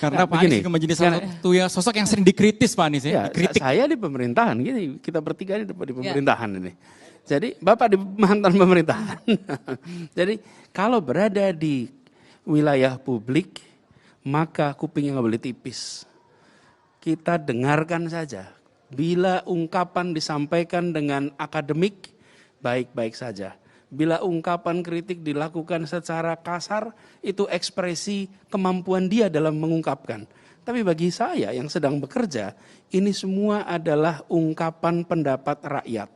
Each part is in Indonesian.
Karena Pak Anies juga menjadi salah satu sosok yang sering dikritis Pak Anies ya. Dikritik. Saya di pemerintahan, gini, kita bertiga di pemerintahan ini. Jadi Bapak di mantan pemerintahan. Jadi kalau berada di wilayah publik, maka kupingnya nggak boleh tipis. Kita dengarkan saja. Bila ungkapan disampaikan dengan akademik, baik-baik saja. Bila ungkapan kritik dilakukan secara kasar, itu ekspresi kemampuan dia dalam mengungkapkan. Tapi bagi saya yang sedang bekerja, ini semua adalah ungkapan pendapat rakyat.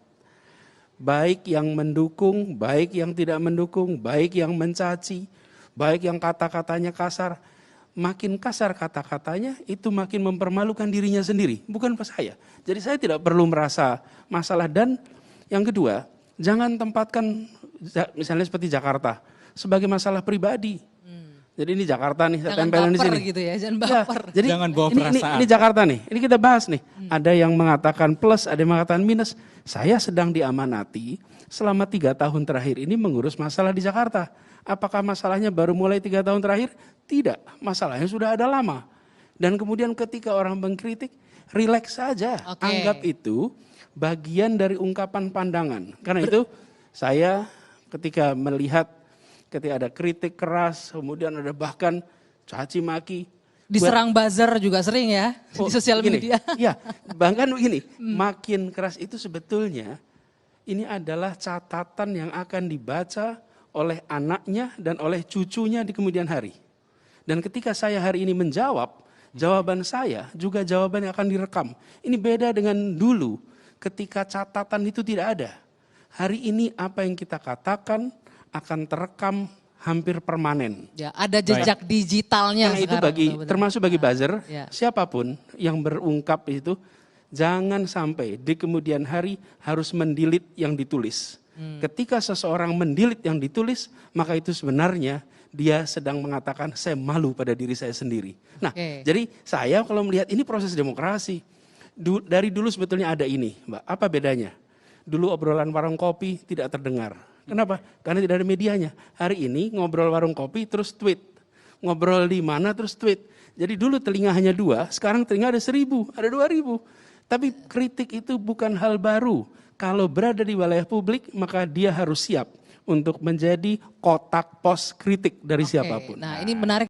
Baik yang mendukung, baik yang tidak mendukung, baik yang mencaci, baik yang kata-katanya kasar. Makin kasar kata-katanya, itu makin mempermalukan dirinya sendiri, bukan saya. Jadi saya tidak perlu merasa masalah. Dan yang kedua, jangan tempatkan misalnya seperti Jakarta sebagai masalah pribadi. Jadi ini Jakarta nih, saya tempelin di sini. Gitu ya, jangan baper. Ya, jadi jangan bawa perasaan. Ini Jakarta nih, ini kita bahas nih. Ada yang mengatakan plus, ada yang mengatakan minus. Saya sedang diamanati selama 3 tahun terakhir ini mengurus masalah di Jakarta. Apakah masalahnya baru mulai 3 tahun terakhir? Tidak, masalahnya sudah ada lama. Dan kemudian ketika orang mengkritik, rileks saja. Anggap itu bagian dari ungkapan pandangan. Karena itu saya ketika melihat ketika ada kritik keras, kemudian ada bahkan caci maki. Diserang buzzer juga sering ya di sosial media. Ya, bahkan begini, makin keras itu sebetulnya ini adalah catatan yang akan dibaca oleh anaknya dan oleh cucunya di kemudian hari. Dan ketika saya hari ini menjawab, jawaban saya juga jawaban yang akan direkam. Ini beda dengan dulu ketika catatan itu tidak ada. Hari ini apa yang kita katakan akan terekam hampir permanen. Ya, ada jejak digitalnya. Karena itu termasuk bagi buzzer, siapapun yang berungkap itu, jangan sampai di kemudian hari harus mendelete yang ditulis. Ketika seseorang mendelete yang ditulis, maka itu sebenarnya dia sedang mengatakan saya malu pada diri saya sendiri. Nah, jadi saya kalau melihat ini proses demokrasi. Dari dulu sebetulnya ada ini, Mbak. Apa bedanya? Dulu obrolan warung kopi tidak terdengar. Kenapa? Karena tidak ada medianya. Hari ini ngobrol warung kopi terus tweet. Ngobrol di mana terus tweet. Jadi dulu telinga hanya 2, sekarang telinga ada 1.000, ada 2.000. Tapi kritik itu bukan hal baru. Kalau berada di wilayah publik, maka dia harus siap untuk menjadi kotak pos kritik dari siapapun. Nah, ini menarik.